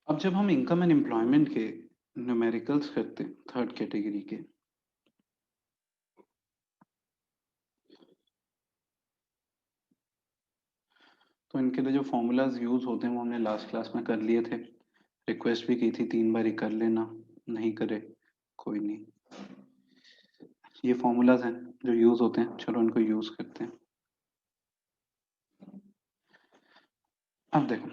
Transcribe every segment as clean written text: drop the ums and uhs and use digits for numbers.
अब जब हम इनकम एंड एम्प्लॉयमेंट के न्यूमेरिकल्स करते हैं थर्ड कैटेगरी के, तो इनके लिए जो फॉर्मूलाज यूज होते हैं वो हमने लास्ट क्लास में कर लिए थे। रिक्वेस्ट भी की थी 3 बार ही कर लेना, नहीं करे कोई नहीं। ये फॉर्मूलाज हैं जो यूज होते हैं, चलो इनको यूज करते हैं। अब देखो,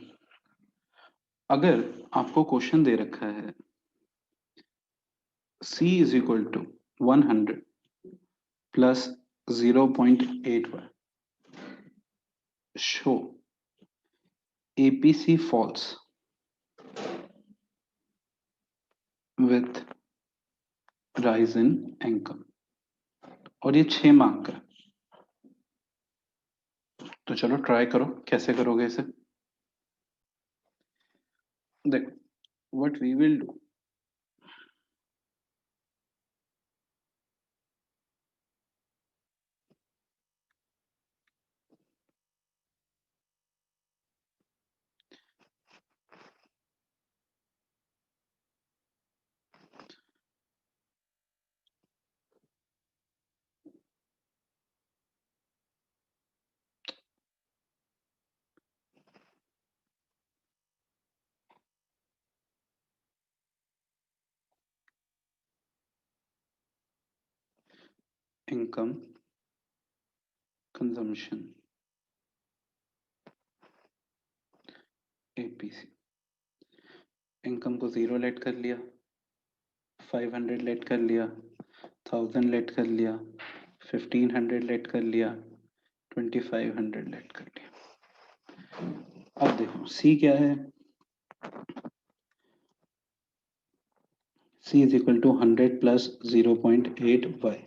अगर आपको क्वेश्चन दे रखा है C is equal to 100 plus 0.8 show APC falls with rise in income, और ये 6 मार्क का। तो चलो ट्राई करो, कैसे करोगे इसे। देखो what we will do, income consumption APC। Income को 0 लेट कर लिया, 500 लेट कर लिया, 1000 लेट कर लिया, 1500 लेट कर लिया, 2500 लेट कर लिया। अब देखो C क्या है, C is equal to 100 plus 0.8y.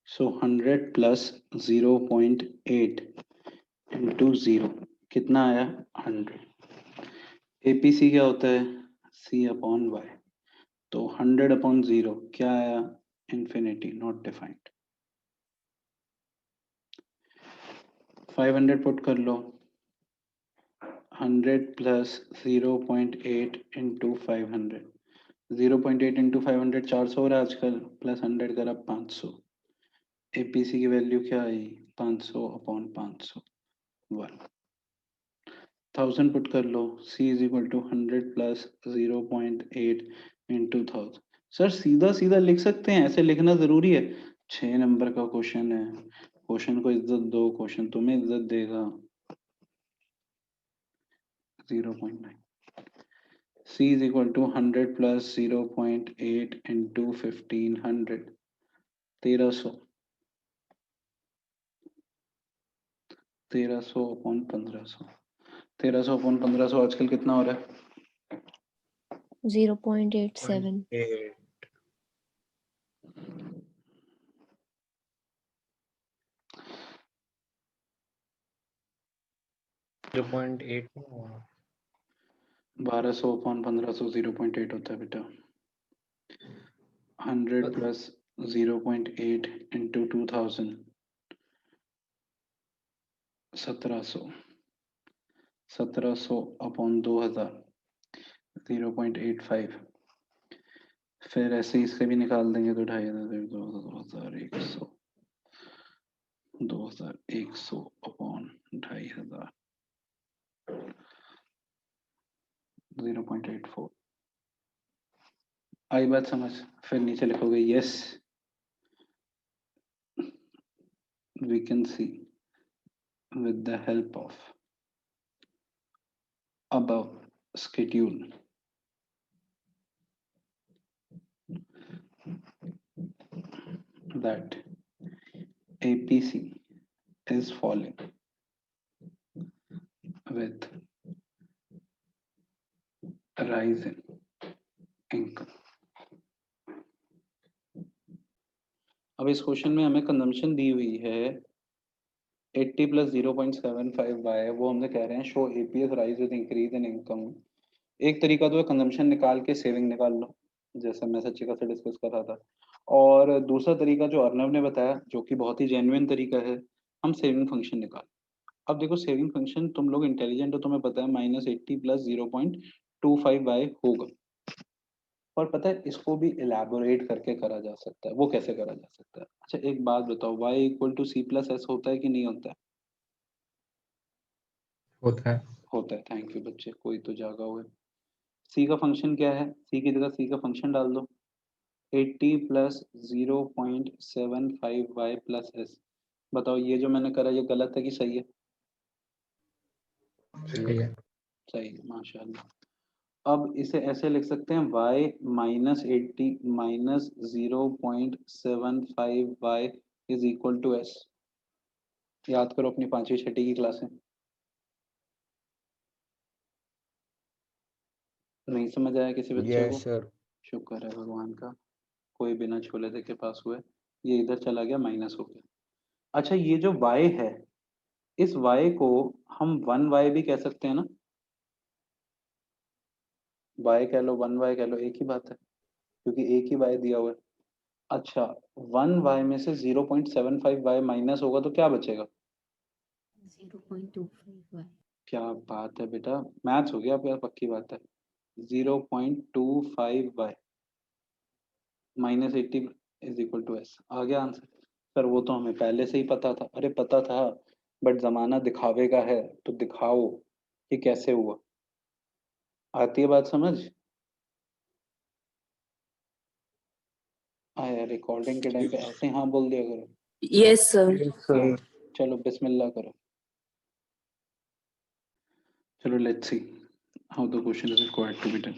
So 100 plus 0.8 into 0 कितना आया 100। APC क्या होता है C अपॉन y, तो 100 अपॉन 0 क्या आया इंफिनिटी, नॉट डिफाइंड। 500 पुट कर लो, 100 प्लस 0.8 इंटू 500, 0.8 इंटू 500 400 हो रहा है आजकल, प्लस 100 करा 500। APC की वैल्यू क्या आई 500 अपॉन 500 1। 1000 पुट कर लो, C is equal to 100 plus 0.8 into 1000। Sir सीधा सीधा लिख सकते हैं, ऐसे लिखना जरूरी है? 6 नंबर का क्वेश्चन है, क्वेश्चन को इज्जत दो, क्वेश्चन तुम्हें इज्जत देगा। 0.9, C is equal to 100 plus 0.8 into 1500, 1300, 1300 upon 1500, 1300 upon 1500 आजकल कितना हो रहा है? 0.87. 0.8 1200 अपॉन 1500 0.8 होता है बेटा। 100 प्लस 0.8 इंटू 2000, 1700, 1700 अपॉन 2000, 0.85। फिर ऐसे ही इससे भी निकाल देंगे तो 2500, 2100 अपॉन 2500, 0.84। आई बात समझ? फिर नीचे लिखोगे yes we can see with the help of above schedule that APC is falling with rise in income। अब इस क्वेश्चन में हमें कंजम्पशन दी हुई है 80 प्लस 0.75 है, वो हमने कह रहे हैं show APS rise with increase in income. एक तरीका तो है कंजम्पशन निकाल के सेविंग निकाल लो, जैसा मैं सचिका से डिस्कस कर रहा था। और दूसरा तरीका जो अर्नव ने बताया, जो कि बहुत ही जेन्युइन तरीका है, हम सेविंग फंक्शन निकाल। अब देखो सेविंग फंक्शन, तुम लोग इंटेलिजेंट हो, तुम्हें पता है -80 प्लस 0.25y होगा। और पता है इसको भी इलेबोरेट करके करा जा सकता है। वो कैसे करा जा सकता है? अच्छा एक बात बताओ, y equal to C plus S होता है कि नहीं होता है? होता है। होता है। थैंक यू बच्चे, कोई तो जागा हुआ है। सी का फंक्शन क्या है? सी की जगह सी का फंक्शन डाल दो, 80 प्लस 0.75y प्लस एस। बताओ ये जो मैंने करा ये गलत है कि सही है? सही है। सही है, माशाल्लाह। अब इसे ऐसे लिख सकते हैं, y minus 80 minus 0.75y is equal to S. याद करो अपनी पांचवी छठी की क्लासें। नहीं समझ आया किसी बच्चे को? Yes sir. शुक्र है भगवान का, कोई बिना छोले देखे पास हुआ है। ये इधर चला गया, माइनस हो गया। अच्छा ये जो y है, इस y को हम 1y भी कह सकते हैं ना? y कह लो 1y कह लो, एक ही बात है, क्योंकि एक ही y दिया हुआ है। अच्छा 1y में से 0.75y माइनस होगा तो क्या बचेगा? 0.25y। क्या बात है बेटा, मैथ्स हो गया आप यार, पक्की बात है। 0.25y minus 80 is equal to S. आ गया आंसर। सर वो तो हमें पहले से ही पता था। अरे पता था, बट जमाना दिखावे का है, तो दिखाओ कि कैसे हुआ। आती है बात समझ? आया रिकॉर्डिंग के टाइम पे ऐसे हाँ बोल दिया करो। Yes, sir. Yes sir. चलो बिस्मिल्लाह करो। चलो let's see how the question is required to be done.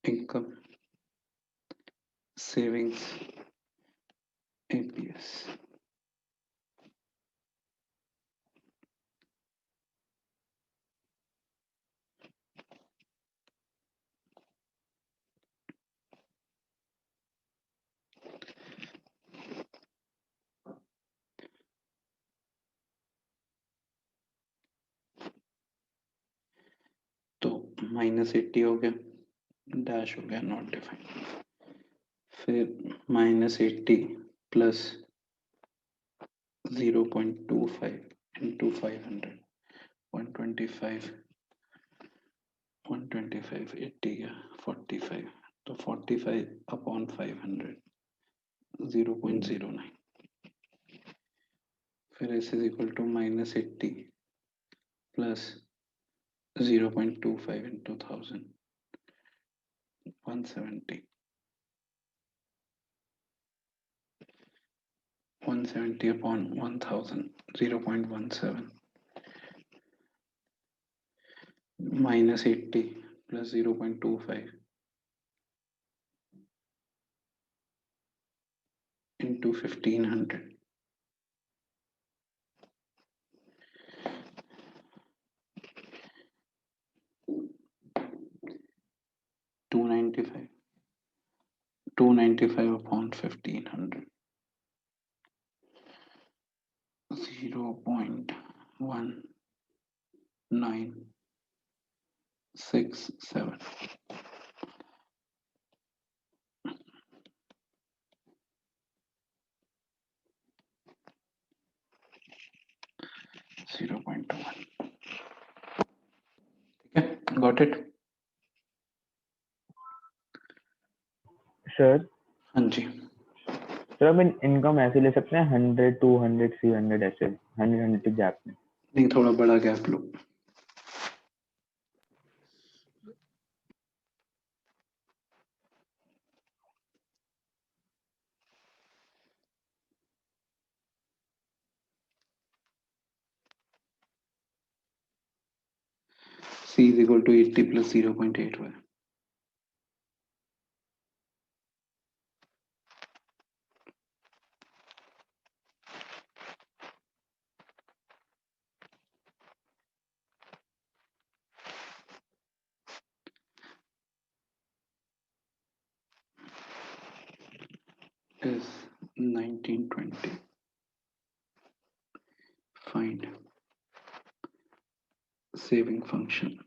Income, savings, APS. तो -80 हो गया, डैश हो गया नॉट डिफाइंड। फिर -80 प्लस 0.25 इंटू 500, 125, 125 80 का 45, तो 45 अपॉन 500, 0.09। फिर इस is equal to -80 plus 0.25 into 1000, 170, 170 upon 1000, 0.17, -80 plus 0.25 into 1500, 295, 295 upon 1500, 0.1967, 0.1। ठीक है, गॉट इट? सर हाँ जी। सर अपन इनकम ऐसे ले सकते हैं 100 200 300 ऐसे 100 के गैप में। नहीं थोड़ा बड़ा gap low. C is equal to 80 plus 0.8y. is 1920. Find saving function.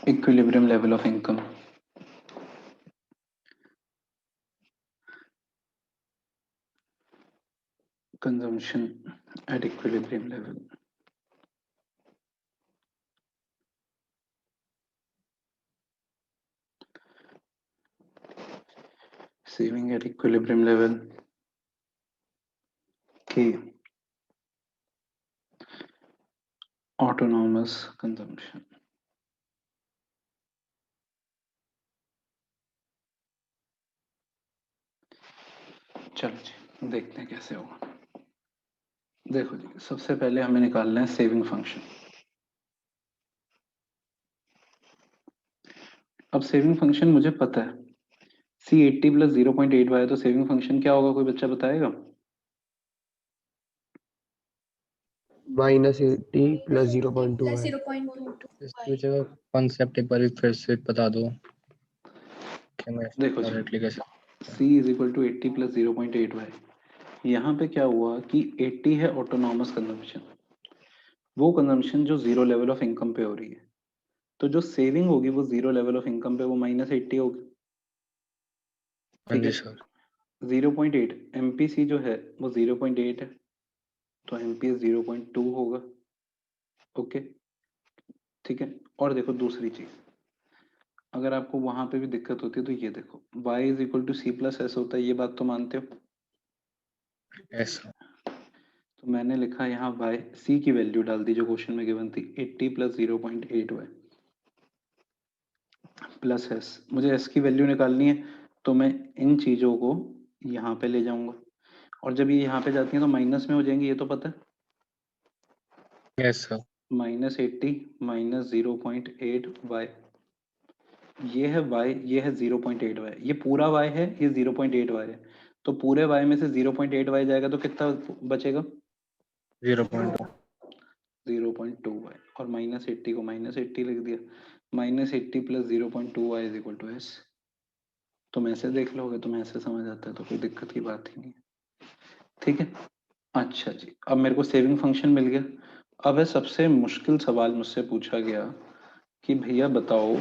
Equilibrium level of income. Consumption at equilibrium level. Saving at equilibrium level. K. Autonomous consumption. चलो जी देखते हैं कैसे होगा। देखो जी सबसे पहले हमें निकालना है सेविंग फंक्शन। अब सेविंग फंक्शन मुझे पता है C80 प्लस 0.8 है तो सेविंग फंक्शन क्या होगा, कोई बच्चा बताएगा? -80 प्लस 0.2 है। इसकी जगह कॉन्सेप्ट एक बार फिर से बता दो कि मैं देखो जी डायरेक्टली कैसे C is equal to 80 plus 0.8 यहाँ पे क्या हुआ कि 80 है ऑटोनॉमस कंजम्पशन, वो कंजम्पशन जो जीरो लेवल ऑफ इनकम पे हो रही है, तो जो सेविंग होगी वो जीरो लेवल ऑफ इनकम पे वो -80 होगी। हाँ ठीक जी है, सर 0.8 MPC जो है वो 0.8 है तो MPS 0.2 होगा। ओके ठीक है, और देखो दूसरी चीज, अगर आपको वहां पे भी दिक्कत होती है तो ये देखो y is equal to C plus S होता है, ये बात तो मानते हो? यस सर तो मैंने लिखा यहाँ y, C की वैल्यू डाल दी जो क्वेश्चन में गिवन थी 80 प्लस 0.8 प्लस एस, मुझे एस की वैल्यू निकालनी है तो मैं इन चीजों को यहाँ पे ले जाऊंगा और जब ये यहाँ पे जाती हैं तो माइनस में हो जाएंगी, ये तो पता है। यस सर -80 माइनस 0.8y, ये है y, ये है 0.8y, ये पूरा y है, ये 0.8y है, तो पूरे y में से 0.8y जाएगा तो कितना बचेगा? 0.2 0.2y, और -80 को -80 लिख दिया, -80 plus 0.2y is equal to S. तुम ऐसे देख लोगे, तुम ऐसे समझ आता है तो कोई दिक्कत की बात ही नहीं है। ठीक है, अच्छा जी अब मेरे को सेविंग फंक्शन मिल गया। अब है सबसे मुश्किल सवाल मुझसे पूछा गया कि भैया बताओ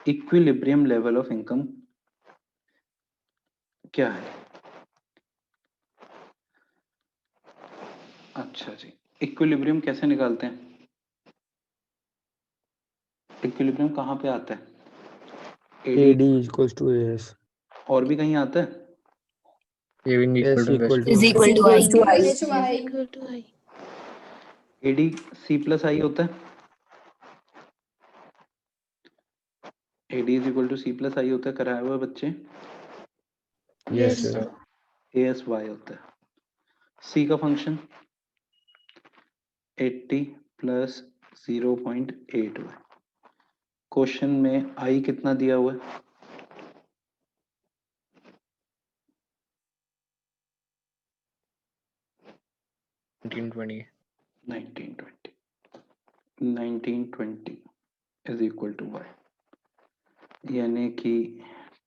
इक्विलिब्रियम लेवल ऑफ इनकम क्या है। अच्छा जी, इक्विलिब्रियम कैसे निकालते हैं? इक्विलिब्रियम कहाँ पे आता है? AD equals to AS। और भी कहीं आता है? Saving S equal to equal best to AD C plus I होता है, AD is equal to C plus I होता है, कराया हुआ बच्चे? Yes sir sir. ASY होता है। C का फंक्शन 80 प्लस 0.8 क्वेश्चन में आई कितना दिया हुआ है? 1920 1920 इज इक्वल टू y, यानी कि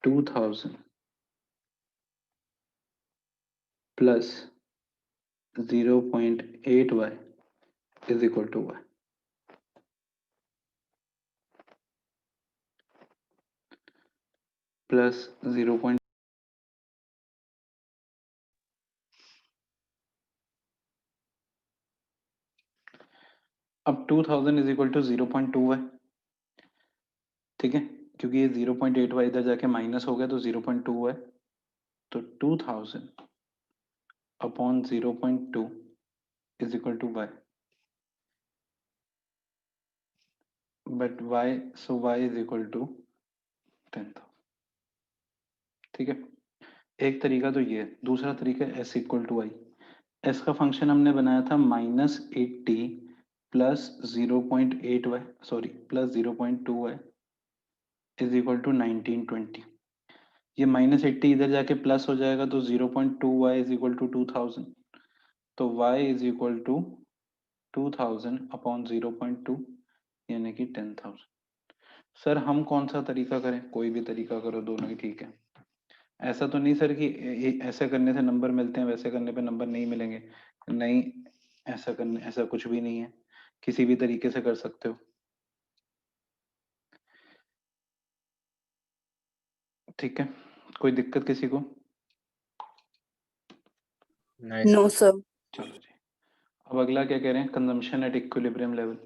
2000 plus 0.8y is equal to y। Plus 0. अब 2000 इज इक्वल टू 0.2y, ठीक है, क्योंकि ये 0.8y इधर जाके माइनस हो गया तो 0.2y, तो 2000 upon 0.2 is equal to y, but y, so y is equal to 10,000। ठीक है, एक तरीका तो ये है, दूसरा तरीका s equal to I. s का फंक्शन हमने बनाया था -80 plus 0.8y, sorry plus 0.2y is equal to 1920। ये -80 इधर जाके प्लस हो जाएगा तो 0.2y इज इक्वल टू 2000। तो y is equal to 2000 upon 0.2 यानी कि 10,000। सर हम कौन सा तरीका करें? कोई भी तरीका करो, दोनों ही ठीक है। ऐसा तो नहीं सर कि ऐसे करने से नंबर मिलते हैं, वैसे करने पे नंबर नहीं मिलेंगे। नहीं, ऐसा करने ऐसा कुछ भी नहीं है, किसी भी तरीके से कर सकते हो। ठीक है, कोई दिक्कत किसी को? नाइस। No sir. चलो जी, अब अगला क्या कह रहे हैं? Consumption at equilibrium level.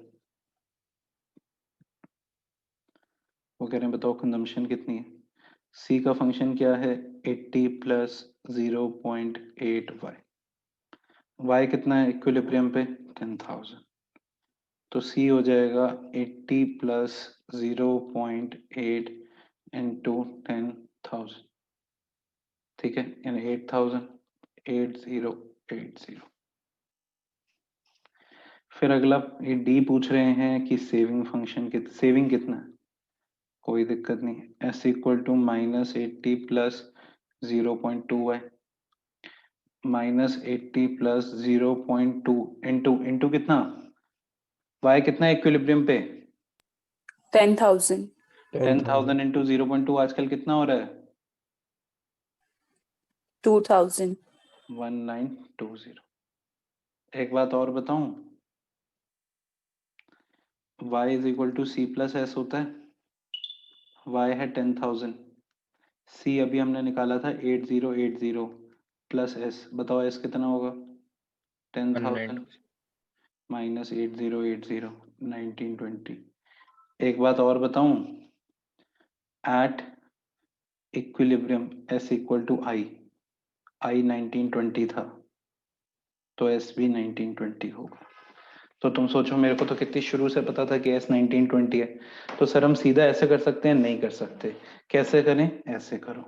वो कह रहे हैं बताओ कंजम्पशन कितनी है। सी का फंक्शन क्या है? 80 प्लस 0.8y। y कितना है इक्विलिब्रियम पे? 10,000। तो सी हो जाएगा 80 प्लस 0.8 इंटू 10,000। ठीक है, यानी 8,000, 8080। फिर अगला ये डी पूछ रहे हैं कि सेविंग फंक्शन सेविंग कितना है। कोई दिक्कत नहीं, S equal to -80 plus 0.2y, -80 plus 0.2 into कितना? y कितना है इक्विलिब्रियम पे? 10,000। 10,000 इंटू 0.2 आजकल कितना हो रहा है? 2,000। 1920। एक बात और बताऊं, y is equal to C plus S होता है। y है 10,000, c अभी हमने निकाला था 8080 प्लस s। बताओ s कितना होगा? 10,000 माइनस 8080, 1920। एक बात और बताऊं, at equilibrium s equal to i 1920 था, तो s भी 1920 होगा। तो तुम सोचो, मेरे को तो कितनी शुरू से पता था कि s 1920 है। तो सर हम सीधा ऐसे कर सकते हैं? नहीं कर सकते। कैसे करें? ऐसे करो।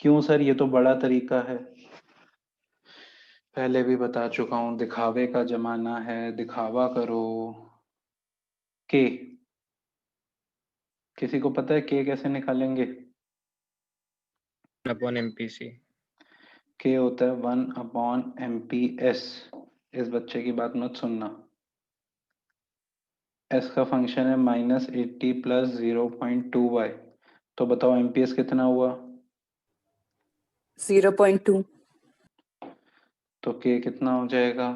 क्यों सर? ये तो बड़ा तरीका है, पहले भी बता चुका हूं, दिखावे का जमाना है, दिखावा करो। के, किसी को पता है के कैसे निकालेंगे? Upon MPC. के होता है 1/MP(s). इस बच्चे की बात मत सुनना। s का फंक्शन है -80 प्लस 0.2y। तो बताओ एमपीएस कितना हुआ? 0.2। तो के कितना हो जाएगा?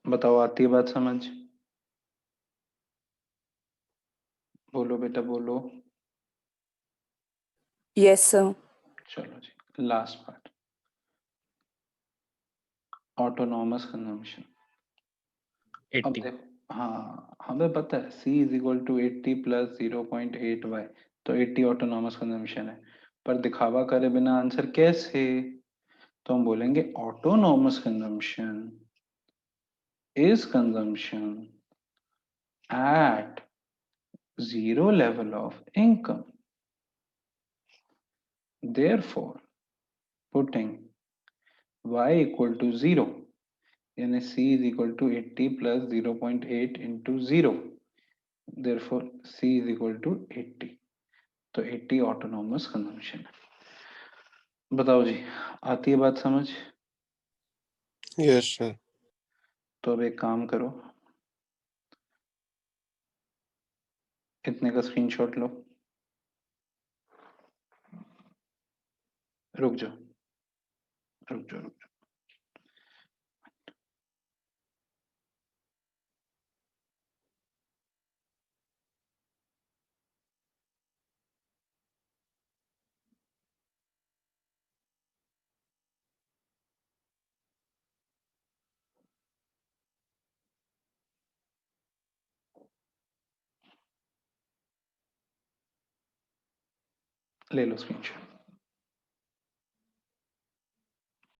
बताओ, आती है बात समझ? बोलो बेटा बोलो। Yes sir. चलो जी, लास्ट पार्ट, ऑटोनॉमस कंजम्पशन। अब 80। देखो, हाँ हमें पता है C is equal to 80 plus 0.8y, तो 80 ऑटोनॉमस कंजम्पशन है। पर दिखावा करे बिना आंसर कैसे? तो हम बोलेंगे autonomous consumption is consumption at zero level of income. Therefore, putting y equal to 0, यानी c is equal to 80 plus 0.8 into 0. Therefore, c is equal to 80. तो 80 ऑटोनॉमस कंजम्पशन है। बताओ जी, आती है बात समझ? Yes sir. तो अब एक काम करो, इतने का स्क्रीनशॉट लो। रुक जाओ रुक जाओ रुक जाओ। ले लो स्क्रीनशॉट।